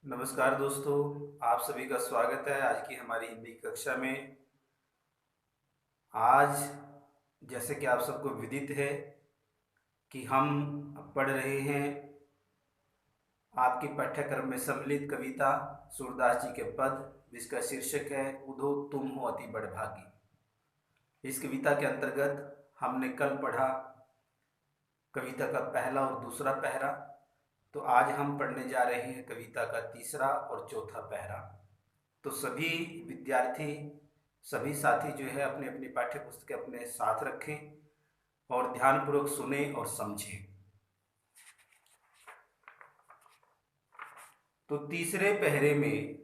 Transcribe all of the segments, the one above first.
नमस्कार दोस्तों, आप सभी का स्वागत है आज की हमारी हिंदी कक्षा में। आज जैसे कि आप सबको विदित है कि हम पढ़ रहे हैं आपके पाठ्यक्रम में सम्मिलित कविता सूरदास जी के पद, जिसका शीर्षक है उधो तुम हो अति बड़भागी। इस कविता के अंतर्गत हमने कल पढ़ा कविता का पहला और दूसरा पहरा। तो आज हम पढ़ने जा रहे हैं कविता का तीसरा और चौथा पहरा। तो सभी विद्यार्थी, सभी साथी जो है अपनी अपनी पाठ्य पुस्तकें अपने साथ रखें और ध्यानपूर्वक सुने और समझें। तो तीसरे पहरे में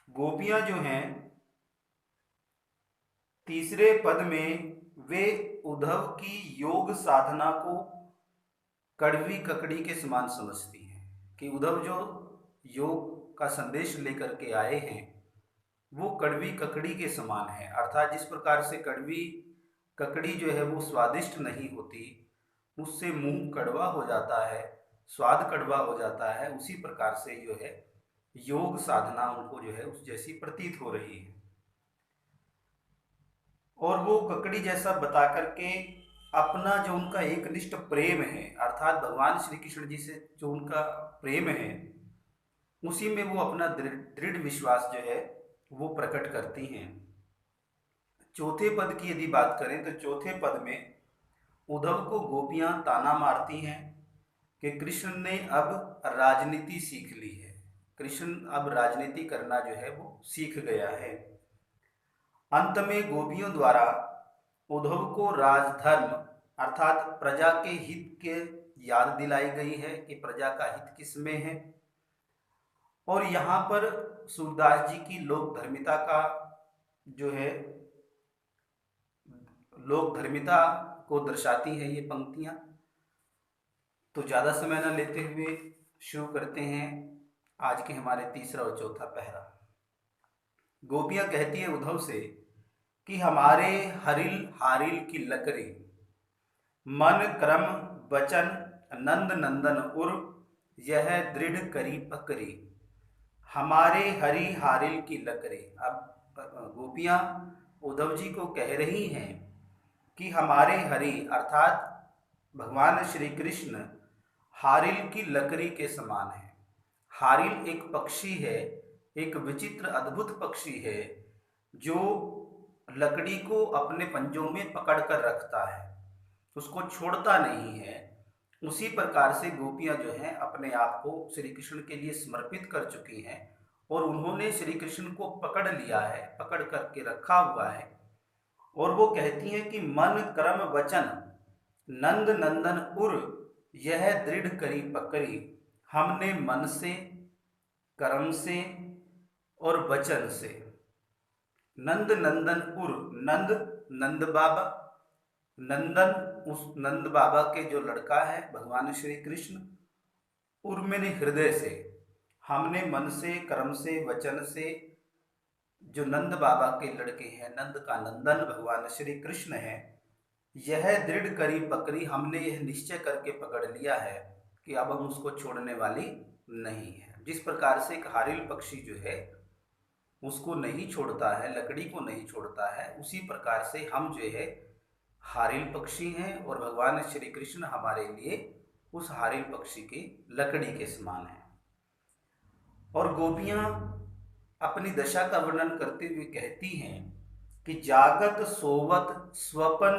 गोपियां जो हैं, तीसरे पद में वे उद्धव की योग साधना को कड़वी ककड़ी के समान समझती हैं कि उद्धव जो योग का संदेश लेकर के आए हैं वो कड़वी ककड़ी के समान है। अर्थात जिस प्रकार से कड़वी ककड़ी जो है वो स्वादिष्ट नहीं होती, उससे मुंह कड़वा हो जाता है, स्वाद कड़वा हो जाता है, उसी प्रकार से जो है योग साधना उनको जो है उस जैसी प्रतीत हो रही है। और वो ककड़ी जैसा बता करके अपना जो उनका एकनिष्ठ प्रेम है, अर्थात भगवान श्री कृष्ण जी से जो उनका प्रेम है, उसी में वो अपना दृढ़ विश्वास जो है वो प्रकट करती हैं। चौथे पद की यदि बात करें तो चौथे पद में उद्धव को गोपियां ताना मारती हैं कि कृष्ण ने अब राजनीति सीख ली है, कृष्ण अब राजनीति करना जो है वो सीख गया है। अंत में गोपियों द्वारा उद्धव को राजधर्म अर्थात प्रजा के हित के याद दिलाई गई है कि प्रजा का हित किसमें है। और यहाँ पर सूरदास जी की लोक धर्मिता का जो है लोक धर्मिता को दर्शाती है ये पंक्तियाँ। तो ज़्यादा समय न लेते हुए शुरू करते हैं आज के हमारे तीसरा और चौथा पहरा। गोपियाँ कहती है उद्धव से कि हमारे हरिल हारिल की लकड़ी मन क्रम वचन नंद नंदन उर यह दृढ़ करी पकड़ी। हमारे हरि हारिल की लकड़ी। अब गोपियाँ उद्धव जी को कह रही हैं कि हमारे हरि अर्थात भगवान श्री कृष्ण हारिल की लकड़ी के समान है। हारिल एक पक्षी है, एक विचित्र अद्भुत पक्षी है जो लकड़ी को अपने पंजों में पकड़ कर रखता है, उसको छोड़ता नहीं है। उसी प्रकार से गोपियां जो हैं अपने आप को श्री कृष्ण के लिए समर्पित कर चुकी हैं और उन्होंने श्री कृष्ण को पकड़ लिया है, पकड़ करके रखा हुआ है। और वो कहती हैं कि मन कर्म वचन नंद नंदन उर यह दृढ़ करी पकड़ी। हमने मन से, कर्म से और वचन से नंद नंदन उर, नंद नंद बाबा, नंदन उस नंद बाबा के जो लड़का है भगवान श्री कृष्ण, उर मैंने हृदय से, हमने मन से, कर्म से, वचन से जो नंद बाबा के लड़के हैं, नंद का नंदन भगवान श्री कृष्ण है, यह दृढ़ करी पकड़ी, हमने यह निश्चय करके पकड़ लिया है कि अब हम उसको छोड़ने वाली नहीं है। जिस प्रकार से एक हारिल पक्षी जो है उसको नहीं छोड़ता है, लकड़ी को नहीं छोड़ता है, उसी प्रकार से हम जो है हारिल पक्षी हैं और भगवान श्री कृष्ण हमारे लिए उस हारिल पक्षी की लकड़ी के समान है। और गोपियां अपनी दशा का वर्णन करते हुए कहती हैं कि जागत सोवत स्वपन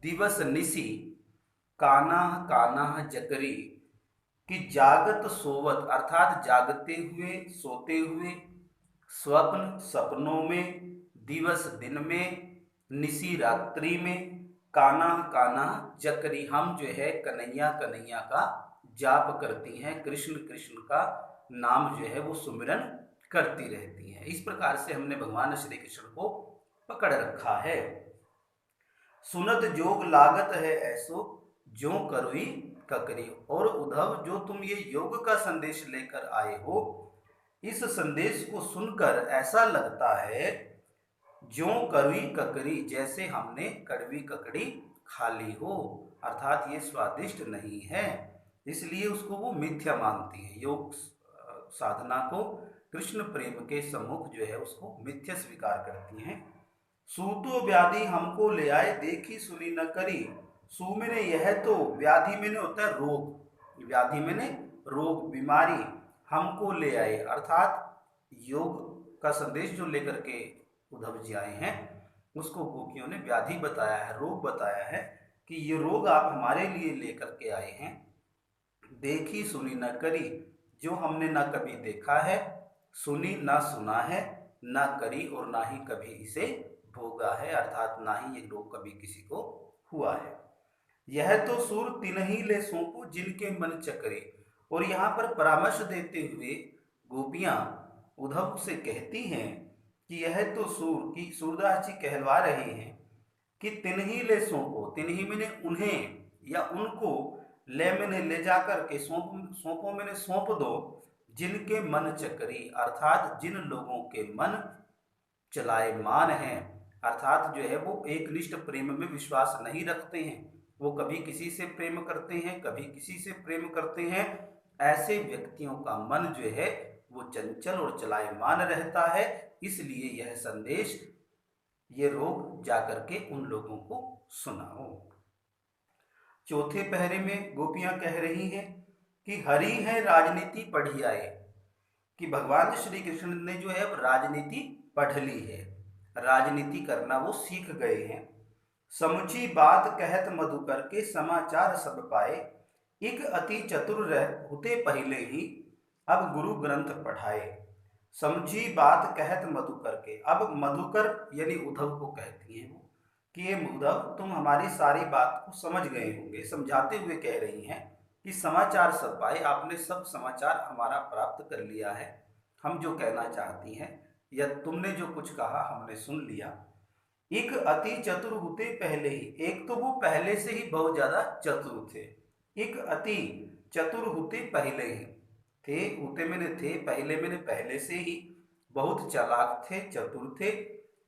दिवस निसी काना काना जकरी। कि जागत सोवत अर्थात जागते हुए, सोते हुए, स्वप्न सपनों में, दिवस दिन में, निसी रात्रि में, काना काना जकरी हम जो है कन्हैया कन्हैया का जाप करती हैं, कृष्ण कृष्ण का नाम जो है वो सुमिरन करती रहती हैं। इस प्रकार से हमने भगवान श्री कृष्ण को पकड़ रखा है। सुनत जोग लागत है ऐसो जो करुई ककरी। और उद्धव जो तुम ये योग का संदेश लेकर आए हो, इस संदेश को सुनकर ऐसा लगता है जो करुई ककड़ी, जैसे हमने कड़वी ककड़ी खा ली हो, अर्थात ये स्वादिष्ट नहीं है, इसलिए उसको वो मिथ्या मानती है। योग साधना को, कृष्ण प्रेम के सम्मुख जो है उसको मिथ्या स्वीकार करती हैं। सूतो व्याधि हमको ले आए, देखी सुनी न करी। सु मैंने यह तो, व्याधि मैंने होता है रोग, व्याधि मैंने रोग बीमारी, हमको ले आए अर्थात योग का संदेश जो लेकर के उद्धव जी आए हैं उसको गोपियों ने व्याधि बताया है, रोग बताया है कि ये रोग आप हमारे लिए लेकर के आए हैं। देखी सुनी न करी, जो हमने ना कभी देखा है, सुनी ना सुना है, ना करी और ना ही कभी इसे भोगा है, अर्थात ना ही ये रोग कभी किसी को हुआ है। यह तो सुर तिन्ही ले सौंपू, जिनके मन चकरे। और यहाँ पर परामर्श देते हुए गोपियां उद्धव से कहती हैं कि यह तो सूर की, सूरदास जी कहलवा रहे हैं कि तिन्ही ले सौंपो, तिन्ही मैंने उन्हें या उनको, ले मैंने ले जाकर के, सौंपो मैंने सौंप दो, जिनके मन चकरी अर्थात जिन लोगों के मन चलायमान हैं, अर्थात जो है वो एक निष्ठ प्रेम में विश्वास नहीं रखते हैं, वो कभी किसी से प्रेम करते हैं, कभी किसी से प्रेम करते हैं। ऐसे व्यक्तियों का मन जो है वो चंचल और चलायमान रहता है, इसलिए यह संदेश, ये रोग जाकर के उन लोगों को सुनाओ। चौथे पहरे में गोपियां कह रही हैं कि हरि है राजनीति पढ़ी आए, कि भगवान श्री कृष्ण ने जो है राजनीति पढ़ ली है, राजनीति करना वो सीख गए हैं। समुची बात कहत मधुकर के, समाचार सब पाए। एक अति चतुर रह होते पहले ही, अब गुरु ग्रंथ पढ़ाए। समझी बात कहत मधुकर के, अब मधुकर यानी उद्धव को कहती हैं वो कि ये उद्धव तुम हमारी सारी बात को समझ गए होंगे, समझाते हुए कह रही हैं कि समाचार सब पाए, आपने सब समाचार हमारा प्राप्त कर लिया है, हम जो कहना चाहती हैं या तुमने जो कुछ कहा हमने सुन लिया। एक अति चतुर होते पहले ही, एक तो वो पहले से ही बहुत ज्यादा चतुर थे, एक अति चतुर होते पहले ही, थे होते मैंने थे, पहले मैंने पहले से ही बहुत चालाक थे, चतुर थे।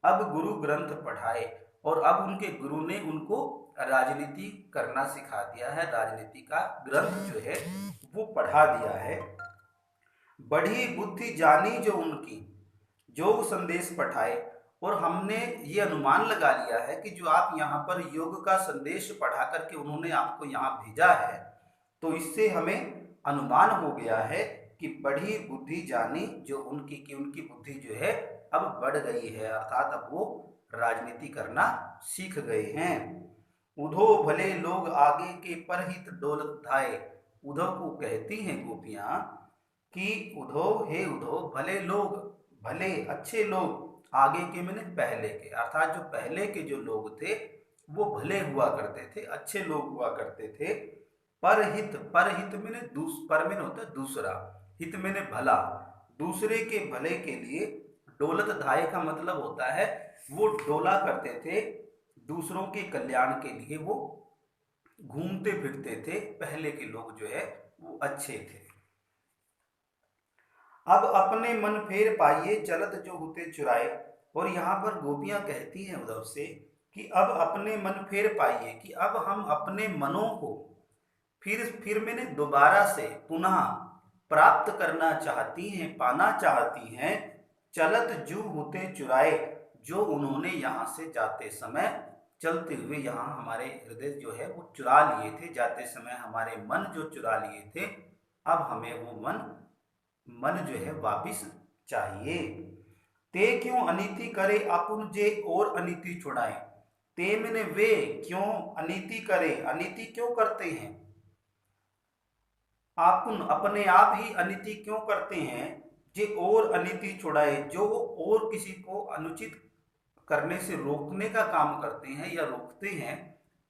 अब गुरु ग्रंथ पढ़ाए, और अब उनके गुरु ने उनको राजनीति करना सिखा दिया है, राजनीति का ग्रंथ जो है वो पढ़ा दिया है। बढ़ी बुद्धि जानी जो उनकी, योग संदेश पढ़ाए, और हमने ये अनुमान लगा लिया है कि जो आप यहाँ पर योग का संदेश पढ़ा करके उन्होंने आपको यहाँ भेजा है, तो इससे हमें अनुमान हो गया है कि बढ़ी बुद्धि जानी जो उनकी, कि उनकी बुद्धि जो है अब बढ़ गई है, अर्थात अब वो राजनीति करना सीख गए हैं। उधो भले लोग आगे के परहित डोलत धाए, उद्धव को कहती हैं गोपियां कि उधो, हे उधो, भले लोग, भले अच्छे लोग, आगे के मैंने पहले के, अर्थात जो पहले के जो लोग थे वो भले हुआ करते थे, अच्छे लोग हुआ करते थे। परहित, परहित मैंने पर मैंने होता है दूसरा, हित मैंने भला, दूसरे के भले के लिए। डोलत धाये का मतलब होता है वो डोला करते थे, दूसरों के कल्याण के लिए वो घूमते फिरते थे, पहले के लोग जो है वो अच्छे थे। अब अपने मन फेर पाइए, चलत जो होते चुराए। और यहाँ पर गोपियां कहती हैं उद्धव से कि अब अपने मन फेर पाइए, कि अब हम अपने मनों को फिर मैंने दोबारा से पुनः प्राप्त करना चाहती हैं, पाना चाहती हैं। चलत जू होते चुराए, जो उन्होंने यहाँ से जाते समय, चलते हुए यहाँ हमारे हृदय जो है वो चुरा लिए थे, जाते समय हमारे मन जो चुरा लिए थे, अब हमें वो मन जो है वापिस चाहिए। ते क्यों अनीति करे अपुन जे और अनीति छुड़ाए। ते मैंने वे क्यों अनीति करे, अनीति क्यों करते हैं, आपुन अपने आप ही अनीति क्यों करते हैं, जे और अनीति छुड़ाए, जो और किसी को अनुचित करने से रोकने का काम करते हैं या रोकते हैं,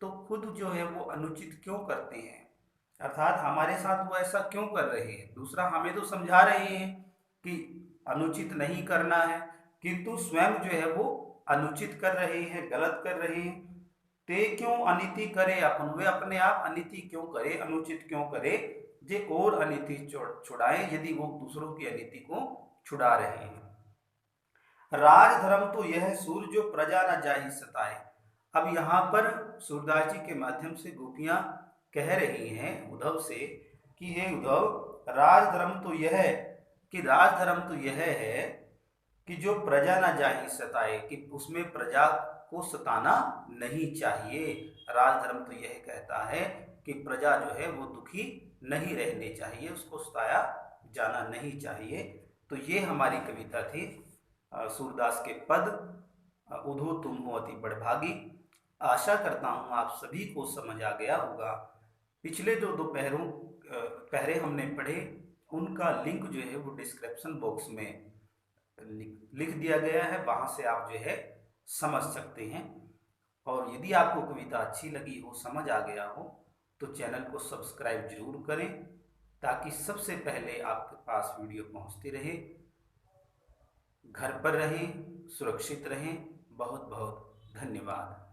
तो खुद जो है वो अनुचित क्यों करते हैं, अर्थात हमारे साथ वो ऐसा क्यों कर रहे हैं। दूसरा हमें तो समझा रहे हैं कि अनुचित नहीं करना है, किंतु स्वयं जो है वो अनुचित कर रहे हैं, गलत कर रहे हैं। ते क्यों अनीति करे अपन, वे अपने आप अनीति क्यों करे, अनुचित क्यों करे, जे और अनीति छुड़ाए, यदि वो दूसरों की अनीति को छुड़ा रहे हैं। राज धर्म तो यह सूर जो प्रजा न जाहि सताए। अब यहाँ पर सूरदास जी के माध्यम से गोपियां कह रही हैं उद्धव से कि हे उद्धव, राज धर्म तो यह कि राजधर्म तो यह है कि जो प्रजा ना जाहि सताए, कि उसमें प्रजा को सताना नहीं चाहिए। राजधर्म तो यह कहता है कि प्रजा जो है वो दुखी नहीं रहनी चाहिए, उसको सताया जाना नहीं चाहिए। तो ये हमारी कविता थी सूरदास के पद, उधो तुम हो अति बड़भागी। आशा करता हूँ आप सभी को समझ आ गया होगा। पिछले जो दो पहरे हमने पढ़े उनका लिंक जो है वो डिस्क्रिप्शन बॉक्स में लिख दिया गया है, वहाँ से आप जो है समझ सकते हैं। और यदि आपको कविता अच्छी लगी हो, समझ आ गया हो, तो चैनल को सब्सक्राइब जरूर करें ताकि सबसे पहले आपके पास वीडियो पहुंचती रहे। घर पर रहें, सुरक्षित रहें। बहुत बहुत धन्यवाद।